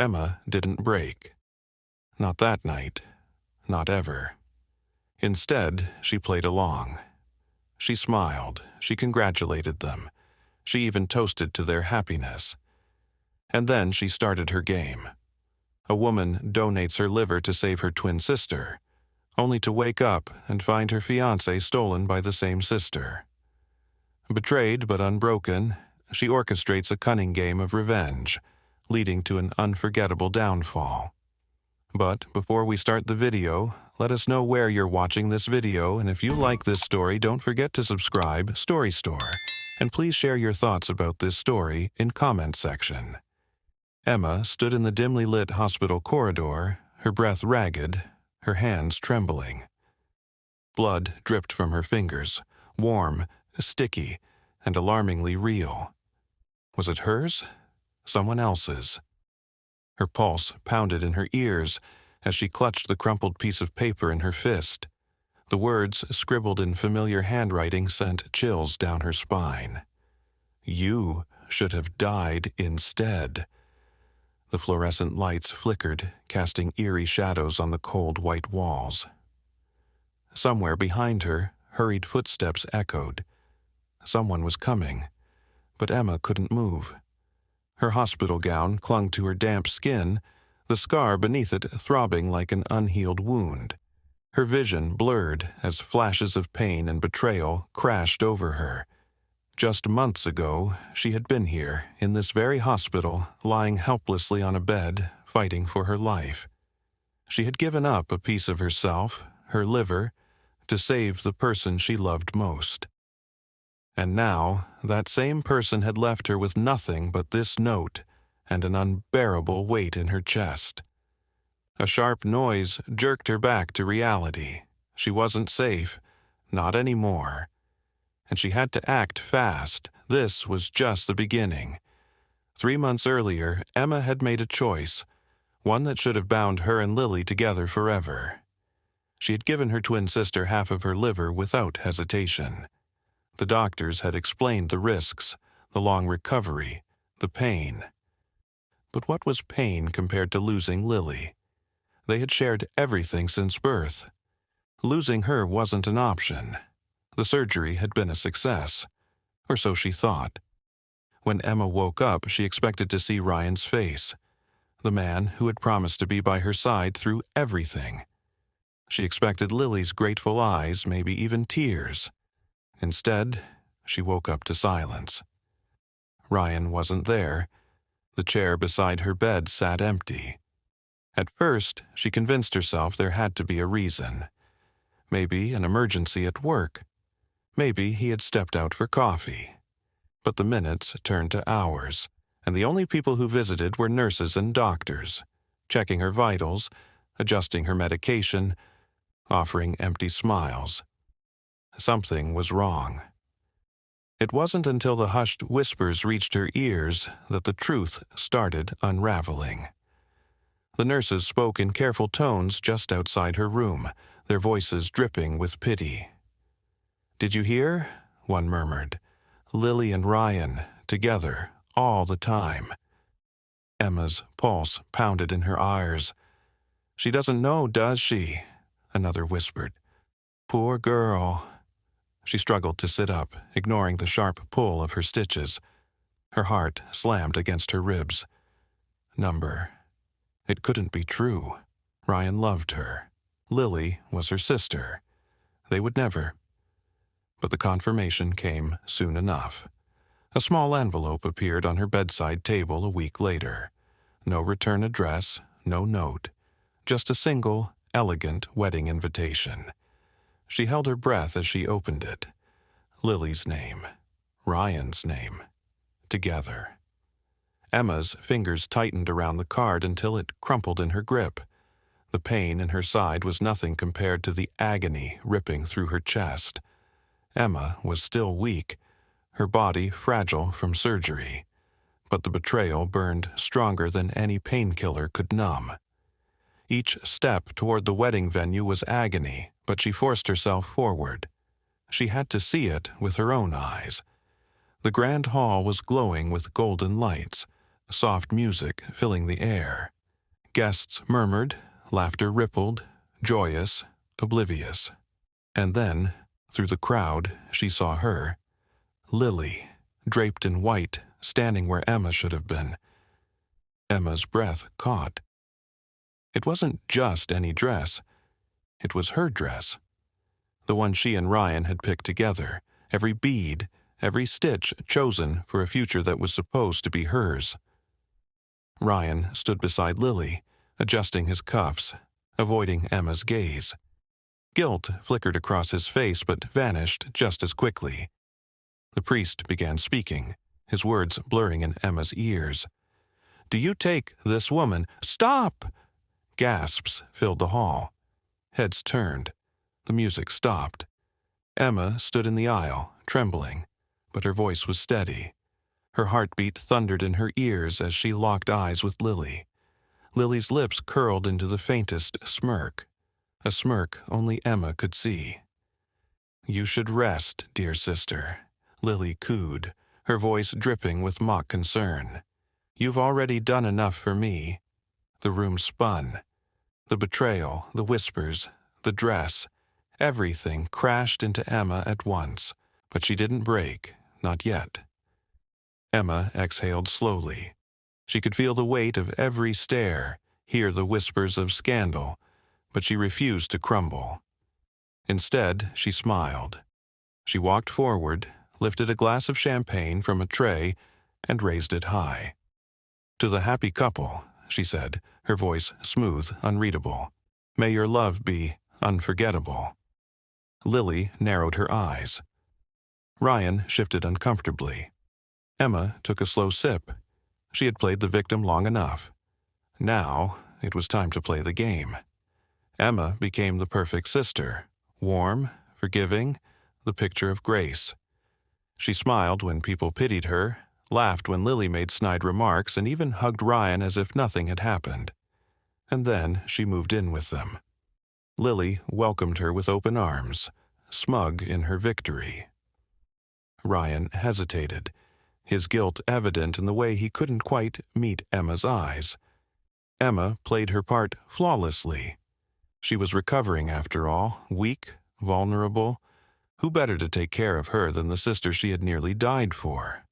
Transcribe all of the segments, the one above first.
Emma didn't break. Not that night. Not ever. Instead, she played along. She smiled. She congratulated them. She even toasted to their happiness. And then she started her game. A woman donates her liver to save her twin sister, only to wake up and find her fiancé stolen by the same sister. Betrayed but unbroken, she orchestrates a cunning game of revenge, leading to an unforgettable downfall. But before we start the video, let us know where you're watching this video, and if you like this story, don't forget to subscribe, Story Store, and please share your thoughts about this story in comment section. Emma stood in the dimly lit hospital corridor, her breath ragged, her hands trembling. Blood dripped from her fingers, warm, sticky, and alarmingly real. Was it hers? Someone else's? Her pulse pounded in her ears as she clutched the crumpled piece of paper in her fist. The words, scribbled in familiar handwriting, sent chills down her spine. You should have died instead. The fluorescent lights flickered, casting eerie shadows on the cold white walls. Somewhere behind her, hurried footsteps echoed. Someone was coming, but Emma couldn't move. Her hospital gown clung to her damp skin, the scar beneath it throbbing like an unhealed wound. Her vision blurred as flashes of pain and betrayal crashed over her. Just months ago, she had been here, in this very hospital, lying helplessly on a bed, fighting for her life. She had given up a piece of herself, her liver, to save the person she loved most. And now, that same person had left her with nothing but this note and an unbearable weight in her chest. A sharp noise jerked her back to reality. She wasn't safe, not anymore. And she had to act fast. This was just the beginning. 3 months earlier, Emma had made a choice, one that should have bound her and Lily together forever. She had given her twin sister half of her liver without hesitation. The doctors had explained the risks, the long recovery, the pain. But what was pain compared to losing Lily? They had shared everything since birth. Losing her wasn't an option. The surgery had been a success, or so she thought. When Emma woke up, she expected to see Ryan's face, the man who had promised to be by her side through everything. She expected Lily's grateful eyes, maybe even tears. Instead, she woke up to silence. Ryan wasn't there. The chair beside her bed sat empty. At first, she convinced herself there had to be a reason. Maybe an emergency at work. Maybe he had stepped out for coffee. But the minutes turned to hours, and the only people who visited were nurses and doctors, checking her vitals, adjusting her medication, offering empty smiles. Something was wrong. It wasn't until the hushed whispers reached her ears that the truth started unraveling. The nurses spoke in careful tones just outside her room, their voices dripping with pity. "Did you hear?" one murmured. "Lily and Ryan, together, all the time." Emma's pulse pounded in her ears. "She doesn't know, does she?" another whispered. "Poor girl." She struggled to sit up, ignoring the sharp pull of her stitches. Her heart slammed against her ribs. Number. It couldn't be true. Ryan loved her. Lily was her sister. They would never. But the confirmation came soon enough. A small envelope appeared on her bedside table a week later. No return address, no note. Just a single, elegant wedding invitation. She held her breath as she opened it. Lily's name. Ryan's name. Together. Emma's fingers tightened around the card until it crumpled in her grip. The pain in her side was nothing compared to the agony ripping through her chest. Emma was still weak, her body fragile from surgery, but the betrayal burned stronger than any painkiller could numb. Each step toward the wedding venue was agony, but she forced herself forward. She had to see it with her own eyes. The grand hall was glowing with golden lights, soft music filling the air. Guests murmured, laughter rippled, joyous, oblivious. And then, through the crowd, she saw her, Lily, draped in white, standing where Emma should have been. Emma's breath caught. It wasn't just any dress. It was her dress. The one she and Ryan had picked together, every bead, every stitch chosen for a future that was supposed to be hers. Ryan stood beside Lily, adjusting his cuffs, avoiding Emma's gaze. Guilt flickered across his face but vanished just as quickly. The priest began speaking, his words blurring in Emma's ears. "Do you take this woman—" "Stop!" Gasps filled the hall. Heads turned. The music stopped. Emma stood in the aisle, trembling, but her voice was steady. Her heartbeat thundered in her ears as she locked eyes with Lily. Lily's lips curled into the faintest smirk, a smirk only Emma could see. "You should rest, dear sister," Lily cooed, her voice dripping with mock concern. "You've already done enough for me." The room spun. The betrayal, the whispers, the dress, everything crashed into Emma at once, but she didn't break, not yet. Emma exhaled slowly. She could feel the weight of every stare, hear the whispers of scandal, but she refused to crumble. Instead, she smiled. She walked forward, lifted a glass of champagne from a tray, and raised it high. "To the happy couple," she said, her voice smooth, unreadable. "May your love be unforgettable." Lily narrowed her eyes. Ryan shifted uncomfortably. Emma took a slow sip. She had played the victim long enough. Now, it was time to play the game. Emma became the perfect sister, warm, forgiving, the picture of grace. She smiled when people pitied her, laughed when Lily made snide remarks, and even hugged Ryan as if nothing had happened. And then she moved in with them. Lily welcomed her with open arms, smug in her victory. Ryan hesitated, his guilt evident in the way he couldn't quite meet Emma's eyes. Emma played her part flawlessly. She was recovering after all, weak, vulnerable. Who better to take care of her than the sister she had nearly died for?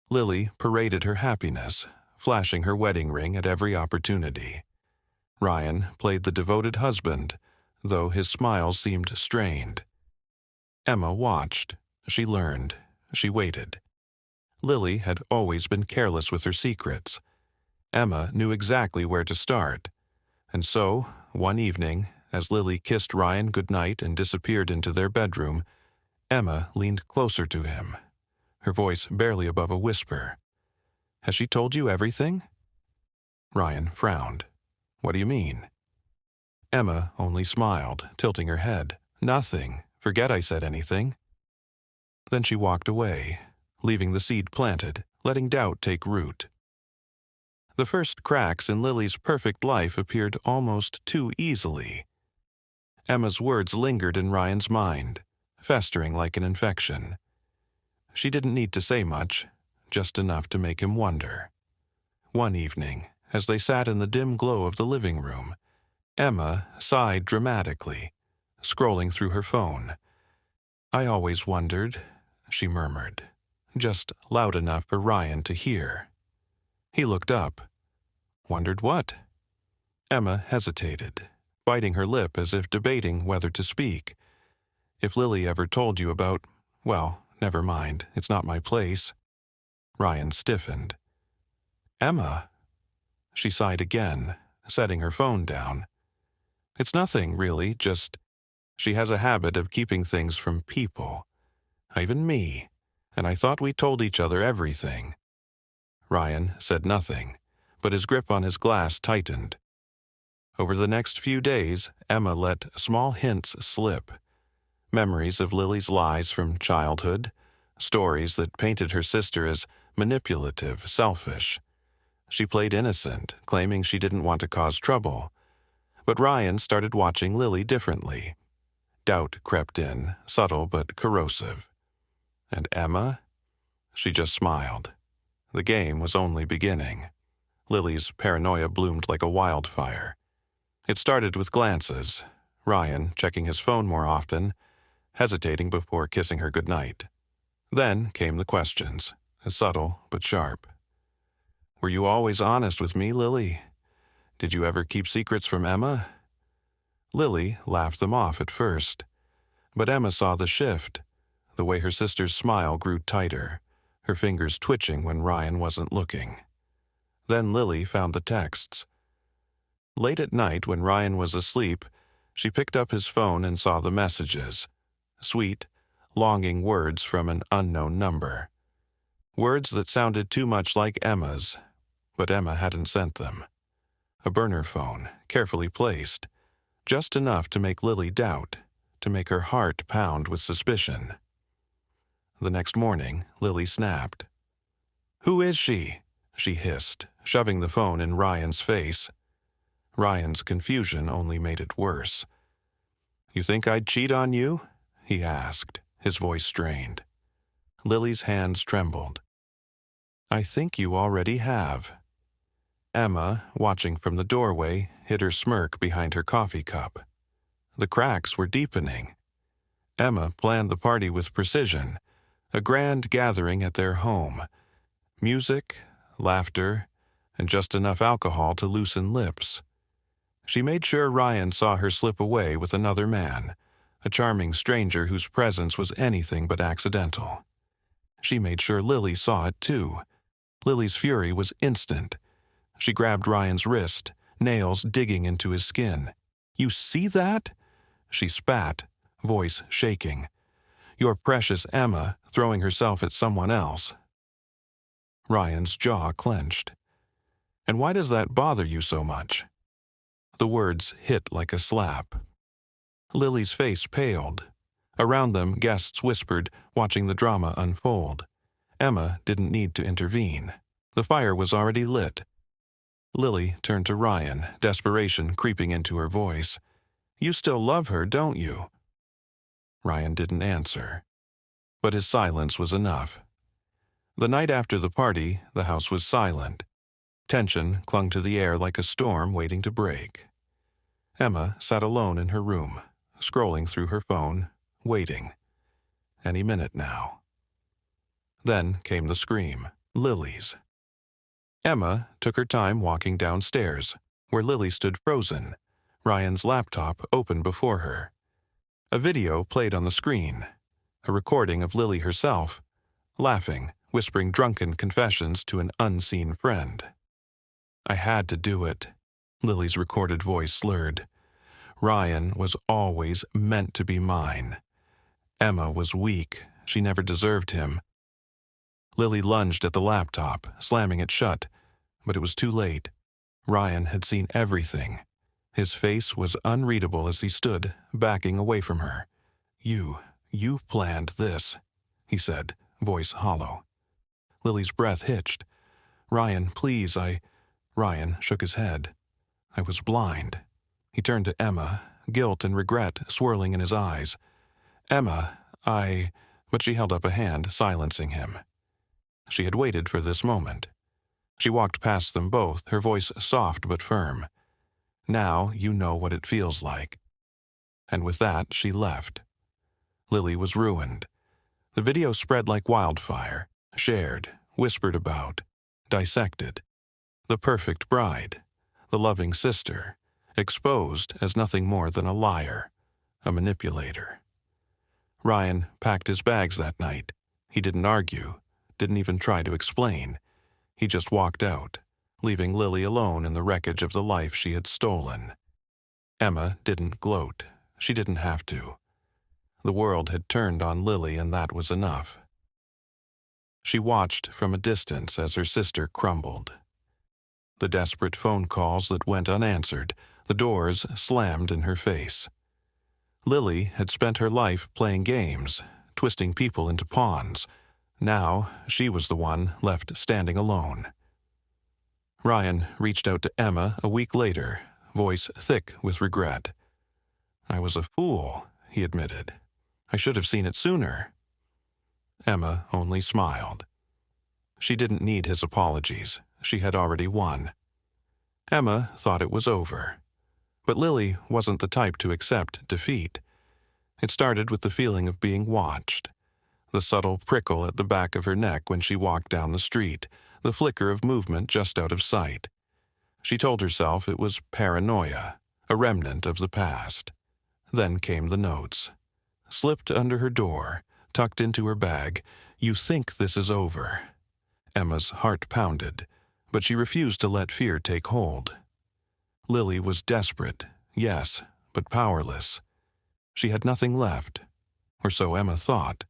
Lily paraded her happiness, flashing her wedding ring at every opportunity. Ryan played the devoted husband, though his smiles seemed strained. Emma watched. She learned. She waited. Lily had always been careless with her secrets. Emma knew exactly where to start. And so, one evening, as Lily kissed Ryan goodnight and disappeared into their bedroom, Emma leaned closer to him, her voice barely above a whisper. "Has she told you everything?" Ryan frowned. "What do you mean?" Emma only smiled, tilting her head. "Nothing. Forget I said anything." Then she walked away, leaving the seed planted, letting doubt take root. The first cracks in Lily's perfect life appeared almost too easily. Emma's words lingered in Ryan's mind, festering like an infection. She didn't need to say much, just enough to make him wonder. One evening, as they sat in the dim glow of the living room, Emma sighed dramatically, scrolling through her phone. "I always wondered," she murmured, just loud enough for Ryan to hear. He looked up. "Wondered what?" Emma hesitated, biting her lip as if debating whether to speak. "If Lily ever told you about— well, never mind, it's not my place." Ryan stiffened. "Emma." She sighed again, setting her phone down. "It's nothing, really, just— she has a habit of keeping things from people. Even me. And I thought we told each other everything." Ryan said nothing, but his grip on his glass tightened. Over the next few days, Emma let small hints slip. Memories of Lily's lies from childhood, stories that painted her sister as manipulative, selfish. She played innocent, claiming she didn't want to cause trouble. But Ryan started watching Lily differently. Doubt crept in, subtle but corrosive. And Emma? She just smiled. The game was only beginning. Lily's paranoia bloomed like a wildfire. It started with glances, Ryan checking his phone more often, hesitating before kissing her goodnight. Then came the questions, subtle but sharp. "Were you always honest with me, Lily? Did you ever keep secrets from Emma?" Lily laughed them off at first, but Emma saw the shift, the way her sister's smile grew tighter, her fingers twitching when Ryan wasn't looking. Then Lily found the texts. Late at night, when Ryan was asleep, she picked up his phone and saw the messages. Sweet, longing words from an unknown number. Words that sounded too much like Emma's, but Emma hadn't sent them. A burner phone, carefully placed, just enough to make Lily doubt, to make her heart pound with suspicion. The next morning, Lily snapped. "Who is she?" she hissed, shoving the phone in Ryan's face. Ryan's confusion only made it worse. "You think I'd cheat on you?" he asked, his voice strained. Lily's hands trembled. "I think you already have." Emma, watching from the doorway, hid her smirk behind her coffee cup. The cracks were deepening. Emma planned the party with precision, a grand gathering at their home. Music, laughter, and just enough alcohol to loosen lips. She made sure Ryan saw her slip away with another man, a charming stranger whose presence was anything but accidental. She made sure Lily saw it too. Lily's fury was instant. She grabbed Ryan's wrist, nails digging into his skin. "You see that?" She spat, voice shaking. "Your precious Emma throwing herself at someone else." Ryan's jaw clenched. "And why does that bother you so much?" The words hit like a slap. Lily's face paled. Around them, guests whispered, watching the drama unfold. Emma didn't need to intervene. The fire was already lit. Lily turned to Ryan, desperation creeping into her voice. "You still love her, don't you?" Ryan didn't answer, but his silence was enough. The night after the party, the house was silent. Tension clung to the air like a storm waiting to break. Emma sat alone in her room, scrolling through her phone, waiting. Any minute now. Then came the scream, Lily's. Emma took her time walking downstairs, where Lily stood frozen, Ryan's laptop open before her. A video played on the screen, a recording of Lily herself, laughing, whispering drunken confessions to an unseen friend. "I had to do it," Lily's recorded voice slurred. "Ryan was always meant to be mine. Emma was weak. She never deserved him." Lily lunged at the laptop, slamming it shut, but it was too late. Ryan had seen everything. His face was unreadable as he stood, backing away from her. You planned this," he said, voice hollow. Lily's breath hitched. "Ryan, please, Ryan shook his head. "I was blind." He turned to Emma, guilt and regret swirling in his eyes. "Emma, But she held up a hand, silencing him. She had waited for this moment. She walked past them both, her voice soft but firm. "Now you know what it feels like." And with that, she left. Lily was ruined. The video spread like wildfire, shared, whispered about, dissected. The perfect bride, the loving sister, exposed as nothing more than a liar, a manipulator. Ryan packed his bags that night. He didn't argue, didn't even try to explain. He just walked out, leaving Lily alone in the wreckage of the life she had stolen. Emma didn't gloat. She didn't have to. The world had turned on Lily, and that was enough. She watched from a distance as her sister crumbled. The desperate phone calls that went unanswered, the doors slammed in her face. Lily had spent her life playing games, twisting people into pawns. Now she was the one left standing alone. Ryan reached out to Emma a week later, voice thick with regret. "I was a fool," he admitted. "I should have seen it sooner." Emma only smiled. She didn't need his apologies. She had already won. Emma thought it was over. But Lily wasn't the type to accept defeat. It started with the feeling of being watched. The subtle prickle at the back of her neck when she walked down the street, the flicker of movement just out of sight. She told herself it was paranoia, a remnant of the past. Then came the notes. Slipped under her door, tucked into her bag. "You think this is over." Emma's heart pounded, but she refused to let fear take hold. Lily was desperate, yes, but powerless. She had nothing left, or so Emma thought.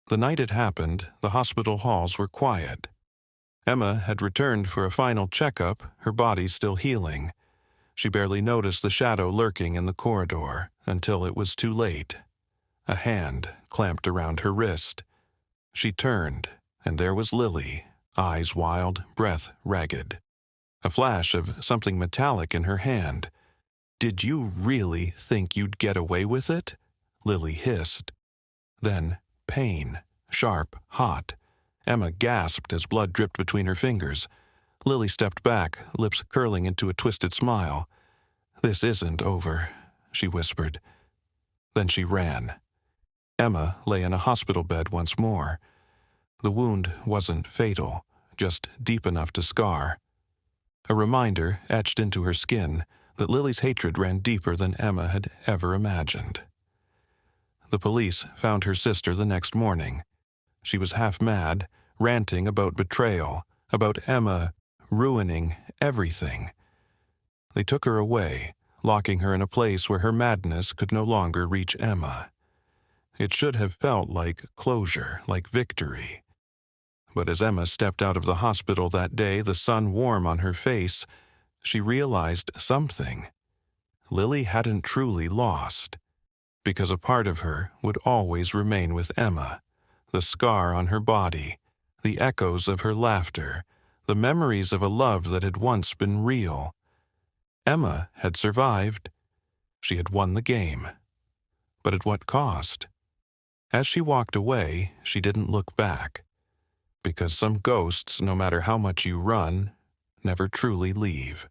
The night it happened, the hospital halls were quiet. Emma had returned for a final checkup, her body still healing. She barely noticed the shadow lurking in the corridor until it was too late. A hand clamped around her wrist. She turned, and there was Lily, eyes wild, breath ragged. A flash of something metallic in her hand. "Did you really think you'd get away with it?" Lily hissed. Then pain, sharp, hot. Emma gasped as blood dripped between her fingers. Lily stepped back, lips curling into a twisted smile. "This isn't over," she whispered. Then she ran. Emma lay in a hospital bed once more. The wound wasn't fatal, just deep enough to scar. A reminder etched into her skin that Lily's hatred ran deeper than Emma had ever imagined. The police found her sister the next morning. She was half mad, ranting about betrayal, about Emma ruining everything. They took her away, locking her in a place where her madness could no longer reach Emma. It should have felt like closure, like victory. But as Emma stepped out of the hospital that day, the sun warm on her face, she realized something. Lily hadn't truly lost, because a part of her would always remain with Emma. The scar on her body, the echoes of her laughter, the memories of a love that had once been real. Emma had survived. She had won the game. But at what cost? As she walked away, she didn't look back. Because some ghosts, no matter how much you run, never truly leave.